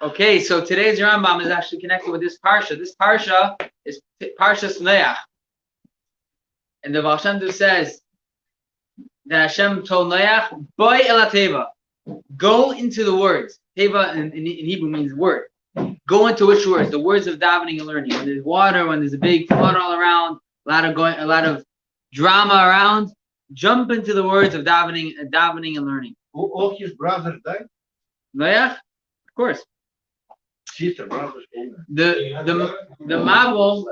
Okay, so today's Rambam is actually connected with this parsha. This parsha is Parsha Noach. And the Baal Shem Tov says that Hashem told Noach, Boy el teva, go into the words. Teva in Hebrew means word. Go into which words? The words of davening and learning. When there's water, when there's a big flood all around, a lot of drama around, jump into the words of davening and learning. All his brothers died? Noach? Of course. Sister, brothers. The Mabul,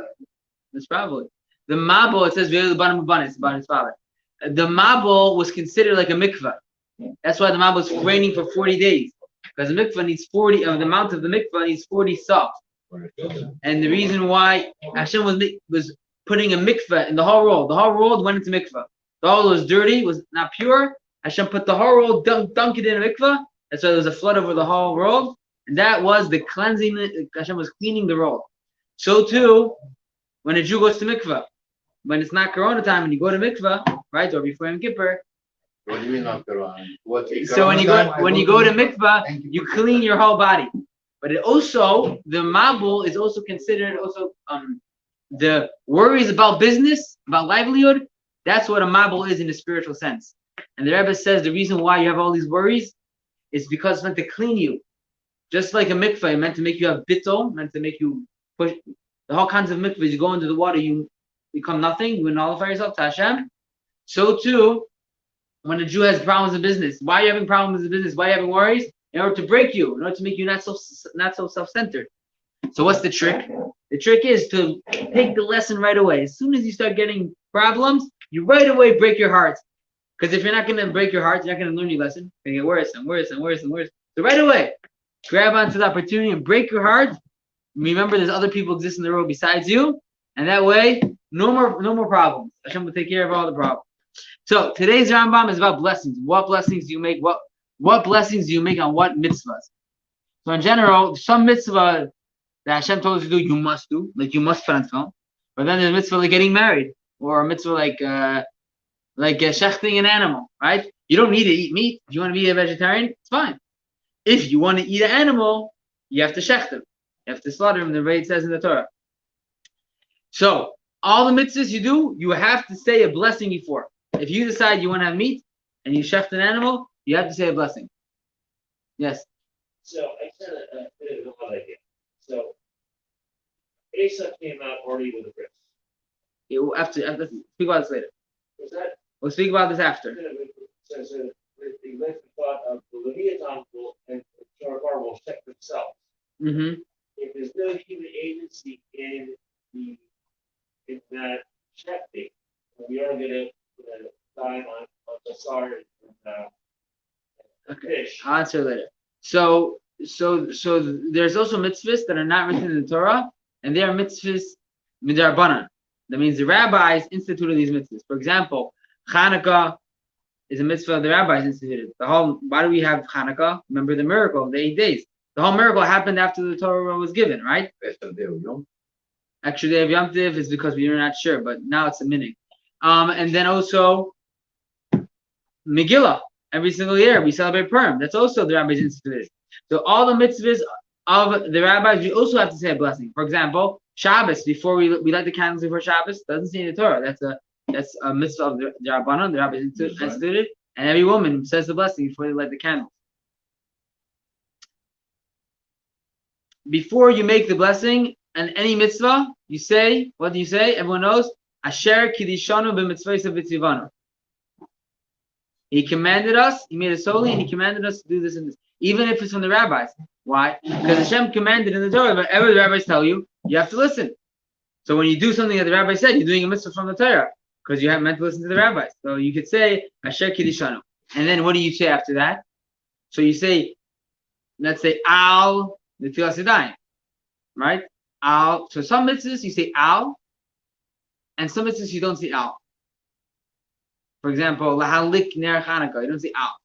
that's probably the Mabul. It says about his father. The Mabul was considered like a mikvah. That's why the Mabul was raining for 40 days, because the mikvah needs 40. The amount of the mikvah needs 40 salt. And the reason why Hashem was putting a mikvah in the whole world went into mikvah. The whole world was dirty, was not pure. Hashem put the whole world, dunk it in a mikvah. That's why there was a flood over the whole world. And that was the cleansing. Hashem was cleaning the world. So too, when a Jew goes to mikvah, when it's not Corona time and you go to mikvah, right, or before Yom Kippur. What do you mean not Corona? So when you go to mikvah, you clean your whole body. But it also, the Mabul is also considered the worries about business, about livelihood. That's what a Mabul is in a spiritual sense. And the Rebbe says the reason why you have all these worries is because it's meant to clean you. Just like a mikvah, meant to make you have bittul, meant to make you push. The whole kinds of mikvahs, you go into the water, you become nothing, you nullify yourself to Hashem. So too, when a Jew has problems in business, why are you having problems in business? Why are you having worries? In order to break you, in order to make you not so self-centered. So what's the trick? The trick is to take the lesson right away. As soon as you start getting problems, you right away break your heart. Because if you're not going to break your heart, you're not going to learn your lesson. It's going to get worse and worse and worse and worse. So right away, grab onto the opportunity and break your heart. Remember, there's other people exist in the world besides you, and that way, no more problems. Hashem will take care of all the problems. So today's Rambam is about blessings. What blessings do you make? What blessings do you make on what mitzvahs? So in general, some mitzvah that Hashem told us to do, you must do, like you must put on film. But then there's a mitzvah like getting married, or a mitzvah like shechting an animal, right? You don't need to eat meat. If you want to be a vegetarian, it's fine. If you want to eat an animal, you have to shecht him. You have to slaughter him, the way it says in the Torah. So, all the mitzvahs you do, you have to say a blessing before. If you decide you want to have meat, and you shecht an animal, you have to say a blessing. Yes? So, I said a bit of a hot idea. So, Asa came out already with a bris. After speak about this later. Was that? We'll speak about this after. So the thought of the Leviathan and Shofar will check themselves. Mm-hmm. If there's no human agency in that checking, we are going to die on Basar and fish. I'll answer later. So there's also mitzvahs that are not written in the Torah, and they are mitzvahs midarbanan. That means the rabbis instituted these mitzvahs. For example, Hanukkah is a mitzvah the rabbis instituted. Why do we have Hanukkah? Remember the miracle of the 8 days. The whole miracle happened after the Torah was given, right? Actually, Day of Yom Tov is because we were not sure, but now it's a minute. And then also Megillah. Every single year we celebrate Purim. That's also the rabbis instituted. So all the mitzvahs of the rabbis, we also have to say a blessing. For example, Shabbos, before we light the candles before Shabbos, doesn't say in the Torah. That's a mitzvah of the Rabbanon, the rabbis instituted, and every woman says the blessing before they light the candles. Before you make the blessing and any mitzvah, you say, what do you say? Everyone knows, Asher Kiddishanu b'mitzvaysav v'tzivanu. He commanded us, he made us holy, and he commanded us to do this and this. Even if it's from the rabbis. Why? Because Hashem commanded in the Torah, whatever the rabbis tell you, you have to listen. So when you do something that the rabbi said, you're doing a mitzvah from the Torah, because you have meant to listen to the rabbis. So you could say, Asher Kiddishanu. And then what do you say after that? So you say, let's say, Al Netilas Yadayim. Right? Al. So some mitzvahs you say Al, and some mitzvahs you don't say Al. For example, Lahalik Ner Chanukah, you don't say Al.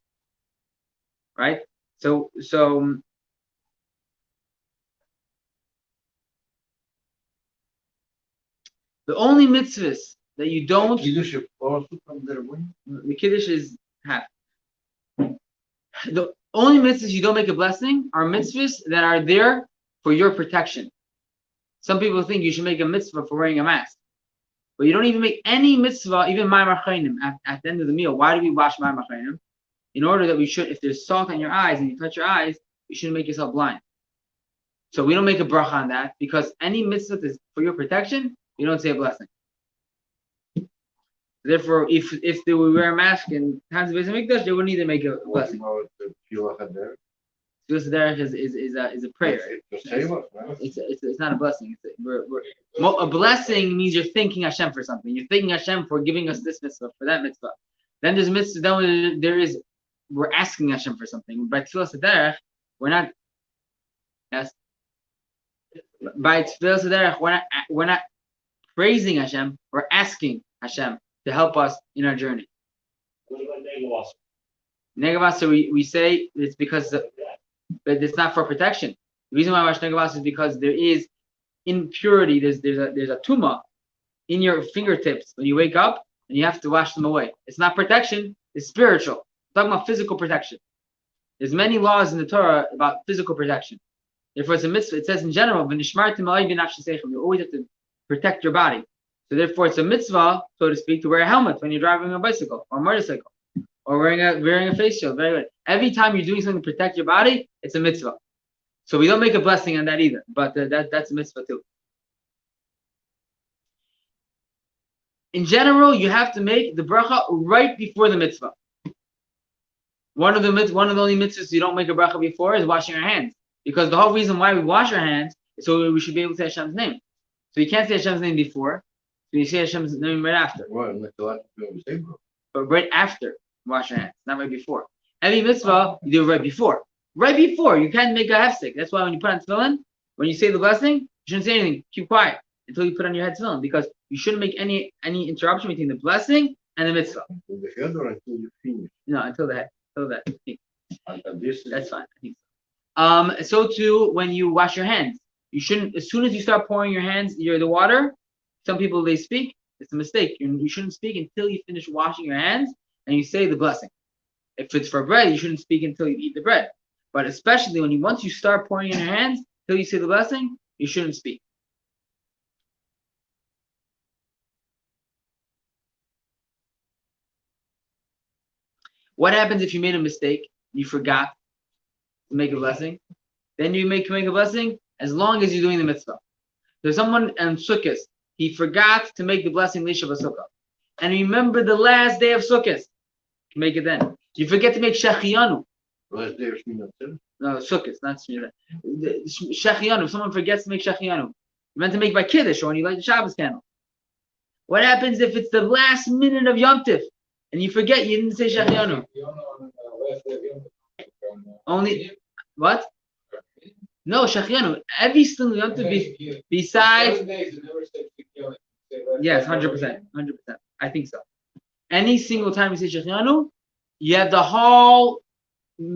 Right? So the only mitzvahs that you don't, the Kiddush is half. The only mitzvahs you don't make a blessing are mitzvahs that are there for your protection. Some people think you should make a mitzvah for wearing a mask, but you don't even make any mitzvah, even ma'amar chayim, at the end of the meal. Why do we wash ma'amar chayim? In order that we should, if there's salt on your eyes and you touch your eyes, you shouldn't make yourself blind. So we don't make a bracha on that because any mitzvah is for your protection. You don't say a blessing. Therefore, if they would wear a mask in times of Beis Hamikdash, they wouldn't need to make a blessing. Tefillah Haderech is a prayer. It's not a blessing. A blessing means you're thanking Hashem for something. You're thanking Hashem for giving us this mitzvah, for that mitzvah. Then there's mitzvah. Then we're asking Hashem for something. By Tefillah Haderech, we're not. Yes. By Tefillah Haderech, we're not praising Hashem. We're asking Hashem to help us in our journey. What about Negavasa, we say it's because, but it's not for protection. The reason why I wash negavasa is because there is impurity. There's a tumah in your fingertips when you wake up, and you have to wash them away. It's not protection; it's spiritual. I'm talking about physical protection. There's many laws in the Torah about physical protection. Therefore, it's a mitzvah. It says in general, you always have to protect your body. So therefore, it's a mitzvah, so to speak, to wear a helmet when you're driving a bicycle or a motorcycle, or wearing a face shield. Very good. Every time you're doing something to protect your body, it's a mitzvah. So we don't make a blessing on that either, but that's a mitzvah too. In general, you have to make the bracha right before the mitzvah. One of the only mitzvahs you don't make a bracha before is washing your hands, because the whole reason why we wash our hands is so we should be able to say Hashem's name. So you can't say Hashem's name before. So you say Hashem's name right after. But right after, wash your hands, not right before. Every mitzvah, you do it right before. Right before, you can't make a hefsek. That's why when you put on tefillin, when you say the blessing, you shouldn't say anything. Keep quiet until you put on your head tefillin, because you shouldn't make any interruption between the blessing and the mitzvah. Until the head or until you finish? No, until the head. Until that. That's fine. I think so. So too, when you wash your hands, you shouldn't. As soon as you start pouring your hands, the water. Some people they speak. It's a mistake. You shouldn't speak until you finish washing your hands and you say the blessing. If it's for bread, you shouldn't speak until you eat the bread. But especially once you start pouring in your hands, till you say the blessing, you shouldn't speak. What happens if you made a mistake? You forgot to make a blessing. Then you make a blessing as long as you're doing the mitzvah. There's someone in Sukkot, he forgot to make the blessing Lisha Sukkah. And remember the last day of Sukkot. Make it then. You forget to make Shechianu. Last day of Shmini Atzeret? No, Sukkot, not Shmini. Shechianu. If someone forgets to make Shechianu, you meant to make by Kiddush or when you light the Shabbos candle. What happens if it's the last minute of Yom Tif and you forget you didn't say Shechianu? Only what? No, Shechianu. Every single Yom Tif besides. Yes, 100%. I think so. Any single time you say Shechianu, you have the whole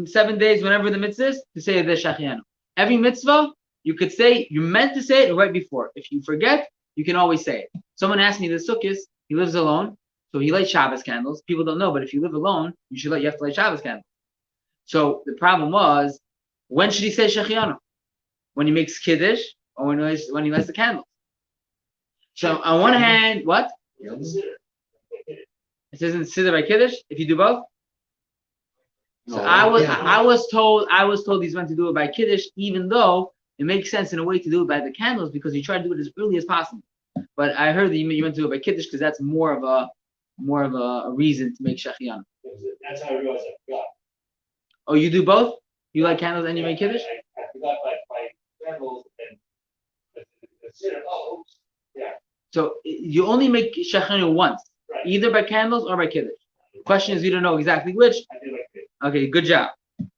7 days, whenever the mitzvah is, to say the Shechianu. Every mitzvah, you could say, you meant to say it right before. If you forget, you can always say it. Someone asked me the Sukkot, he lives alone, so he lights Shabbos candles. People don't know, but if you live alone, you have to light Shabbos candles. So the problem was, when should he say Shechianu? When he makes Kiddush, or when he lights the candles? So on one hand, what? It says in Siddur by Kiddush, if you do both. So No, I was told he's meant to do it by Kiddush, even though it makes sense in a way to do it by the candles because you try to do it as early as possible. But I heard that you meant to do it by Kiddush because that's more of a reason to make Shechianu. That's how I realized I forgot. Oh, you do both? You light candles and you make Kiddush? I forgot my candles and consider. Oh, oops. Yeah. So you only make Shechianu once, Right. either by candles or by Kiddush. The question is, you don't know exactly which. I did like this. Okay, good job.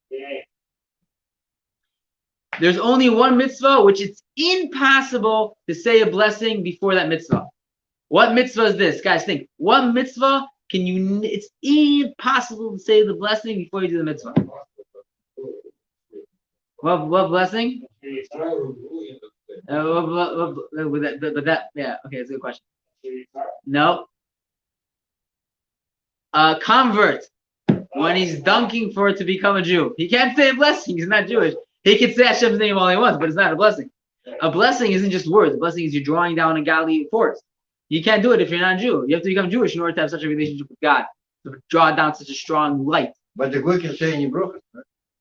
Yeah. There's only one mitzvah which it's impossible to say a blessing before that mitzvah. What mitzvah is this? Guys, think. What mitzvah it's impossible to say the blessing before you do the mitzvah? What blessing? Yeah, okay, that's a good question. No. Convert. when he's dunking for it to become a Jew. He can't say a blessing. He's not Jewish. He can say Hashem's name all he wants, but it's not a blessing. A blessing isn't just words. A blessing is you're drawing down a godly force. You can't do it if you're not a Jew. You have to become Jewish in order to have such a relationship with God, to draw down such a strong light. But the guy can say any broken.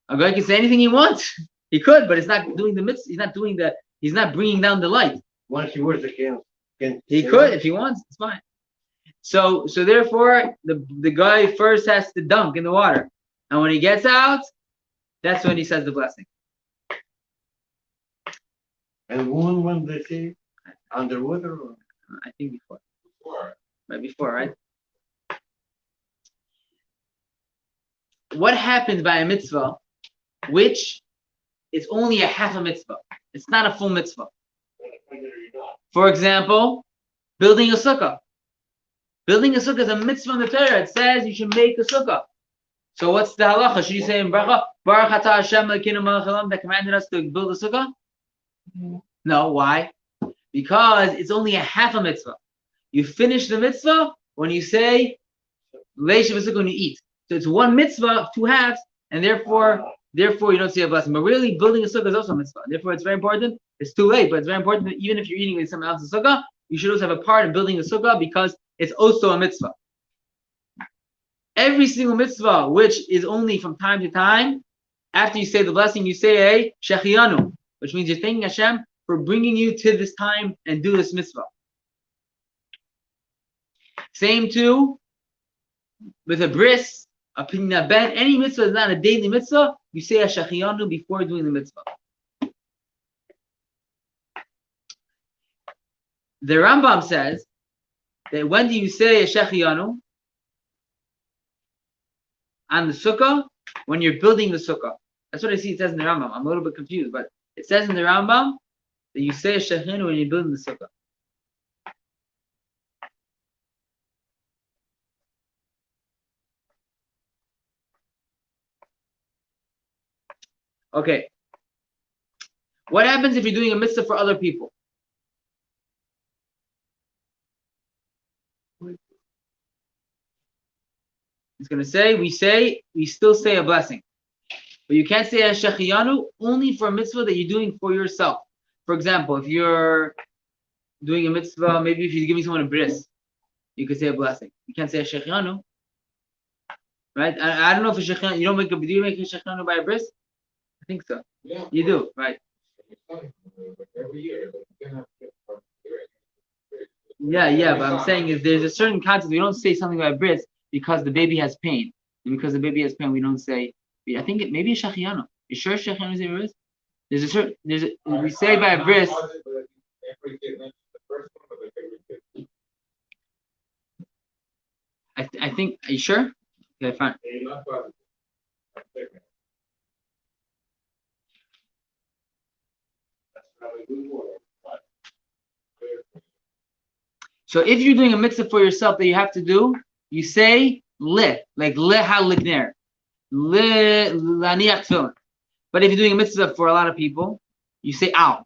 A guy can say anything he wants. He could, but it's not doing the mitzvah. He's not bringing down the light. Once he wears the can He could if he wants. It's fine. So therefore, the guy first has to dunk in the water, and when he gets out, that's when he says the blessing. And when they say underwater, or? I think before. Right before, right? What happens by a mitzvah, which is only a half a mitzvah? It's not a full mitzvah. For example, building a sukkah. Building a sukkah is a mitzvah in the Torah. It says you should make a sukkah. So what's the halacha? Should you say in bracha, Baruch atah Hashem Elokeinu melech haolam, that commanded us to build a sukkah? No, why? Because it's only a half a mitzvah. You finish the mitzvah when you say Leishav sukkah when you eat. So it's one mitzvah, two halves, and therefore you don't see a blessing. But really, building a sukkah is also a mitzvah. Therefore, it's very important. It's too late, but it's very important that even if you're eating with someone else's sukkah, you should also have a part in building a sukkah because it's also a mitzvah. Every single mitzvah, which is only from time to time, after you say the blessing, you say a shechianu, which means you're thanking Hashem for bringing you to this time and do this mitzvah. Same too with a bris, a pinna ben. Any mitzvah is not a daily mitzvah. You say a shechianu before doing the mitzvah. The Rambam says that when do you say a shechianu? On the sukkah, when you're building the sukkah. That's what I see it says in the Rambam. I'm a little bit confused, but it says in the Rambam that you say a shechianu when you're building the sukkah. Okay. What happens if you're doing a mitzvah for other people? It's going to say, we still say a blessing. But you can't say a shechianu only for a mitzvah that you're doing for yourself. For example, if you're doing a mitzvah, maybe if you're giving someone a bris, you could say a blessing. You can't say a shechianu. Right? I don't know if a shechianu, do you make a shechianu by a bris? I think so. Yeah. You do, right? Every year. Yeah, but I'm saying is there's a certain concept. We don't say something by bris because the baby has pain. And because the baby has pain, we don't say, I think it maybe a shechianu. You sure shechianu is a bris? We say by a bris. I think, are you sure? Okay, fine. So if you're doing a mitzvah for yourself that you have to do, you say le, like leha ligner, laniach tefillin. But if you're doing a mitzvah for a lot of people, you say al.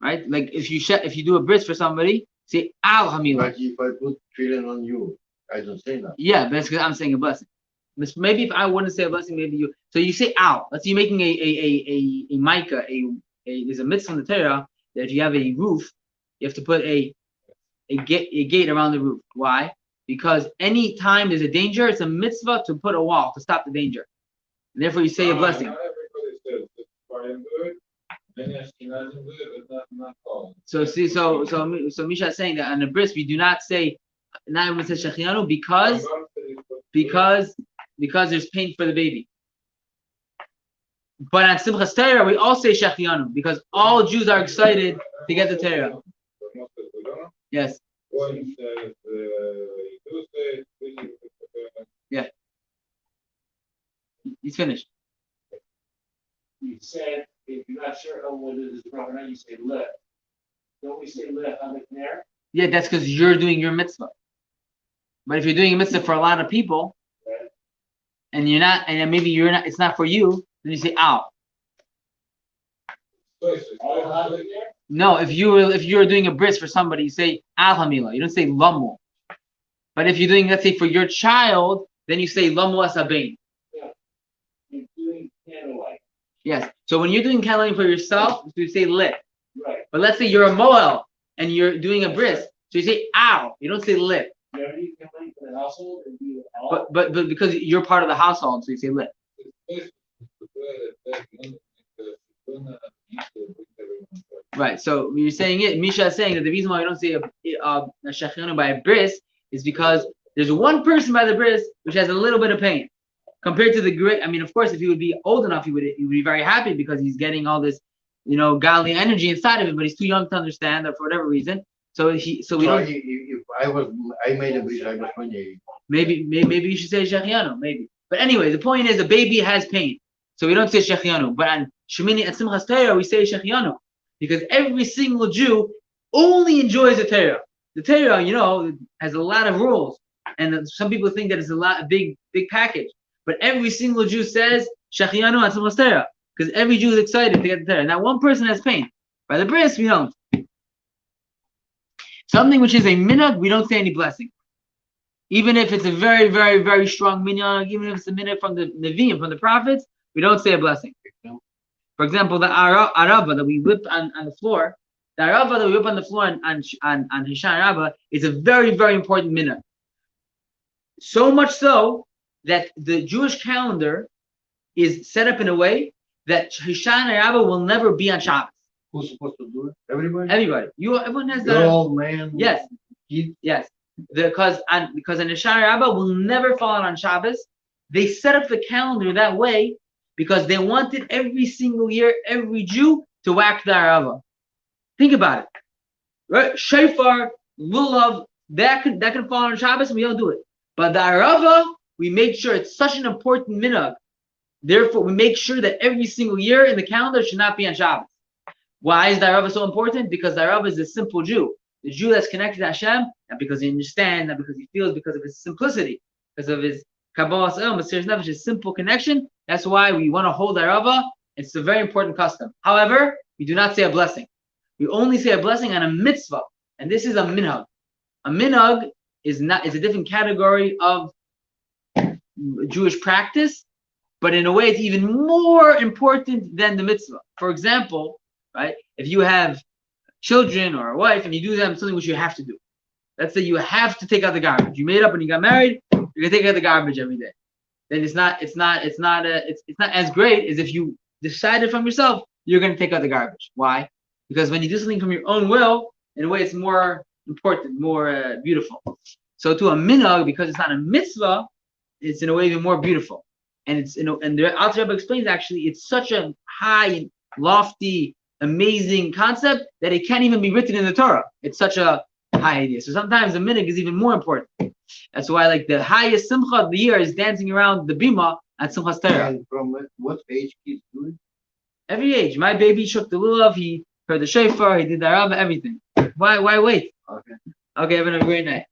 Right? Like if you do a bris for somebody, say al hamila. Like if I put tefillin on you, I don't say that. Yeah, but that's because I'm saying a blessing. Maybe if I wouldn't say a blessing, maybe you. So you say al. Let's say you're making a mica. There's a mitzvah in the Torah that if you have a roof, you have to put a gate around the roof. Why? Because any time there's a danger, it's a mitzvah to put a wall to stop the danger. And therefore, you say a blessing. Not everybody says it's fine and good. Then Ashkenazim good, but not all. So Misha is saying that on the bris we do not say, not everyone says shechianu because there's pain for the baby. But on Simchas Torah we all say shechianu because all Jews are excited to get the Torah. Yes. One says, you say, Yeah. He's finished. You said, if you're not sure whether this is wrong or not, you say le. Don't we say le hamikner? Yeah, that's because you're doing your mitzvah. But if you're doing a mitzvah for a lot of people, Right. and you're not, and maybe you're not, it's not for you, then you say al. All hamikner? No, if you're doing a bris for somebody, you say al hamila. You don't say lamu. But if you're doing, let's say, for your child, then you say Lamu Asabain. You're doing candlelight. Yes. So when you're doing candlelighting for yourself, so you say lit. Right. But let's say you're a Moel and you're doing a bris, so you say ow. You don't say lit. You ever do candlelight for the household and do it all? But because you're part of the household, so you say lit. Right. So when you're saying it, Misha is saying that the reason why we don't say a Shechianu by a bris is because there's one person by the bris which has a little bit of pain compared to the great. I mean, of course, if he would be old enough, he would be very happy because he's getting all this, godly energy inside of him. But he's too young to understand that for whatever reason. So we don't. If I made a bridge, I was 28. Maybe you should say Shechianu, maybe. But anyway, the point is the baby has pain, so we don't say Shechianu. But on Shemini and Simchas Torah, we say Shechianu because every single Jew only enjoys the Torah. The Torah, has a lot of rules, and some people think that it's a big package. But every single Jew says Shechianu and Simchas Torah because every Jew is excited to get the Torah. Now, one person has pain. By the bris, we don't. Something which is a minhag, we don't say any blessing. Even if it's a very, very, very strong minhag, even if it's a minhag from the Nevi'im, from the prophets, we don't say a blessing. For example, the arava that we whip on the floor, the arava that we whip on the floor on Hishan Arava is a very, very important minhag. So much so that the Jewish calendar is set up in a way that Hishan Arava will never be on Shabbos. Who's supposed to do it? Everybody? Everybody. Everyone has that. Girl, man. Yes. Kid. Yes. Because an Hishan Arava will never fall on Shabbos. They set up the calendar that way because they wanted every single year, every Jew to whack the Arava. Think about it. Right? Shofar, lulav, that can fall on Shabbos and we don't do it. But the Arava, we make sure it's such an important minhag. Therefore, we make sure that every single year in the calendar should not be on Shabbos. Why is the Arava so important? Because the Arava is a simple Jew. The Jew that's connected to Hashem, not because he understands, not because he feels, because of his simplicity, because of his Kabbalah Mesiras Nefesh, his simple connection. That's why we want to hold Arava. It's a very important custom. However, we do not say a blessing. We only say a blessing on a mitzvah, and this is a minhag. A minhag is a different category of Jewish practice, but in a way it's even more important than the mitzvah. For example, right? If you have children or a wife and you do them something which you have to do. Let's say you have to take out the garbage. You made up when you got married, you're gonna take out the garbage every day. Then it's not as great as if you decided from yourself you're gonna take out the garbage. Why? Because when you do something from your own will, in a way it's more important, more beautiful. So to a minhag, because it's not a mitzvah, it's in a way even more beautiful. And and the Alter Rebbe explains actually it's such a high, lofty, amazing concept that it can't even be written in the Torah. It's such a high idea. So sometimes the minhag is even more important. That's why, the highest simcha of the year is dancing around the bima at Simchas Torah. And from what age kids do it? Every age. My baby shook the lulav. He heard the shofar. He did the arava. Everything. Why wait? Okay. Okay. Have a great night.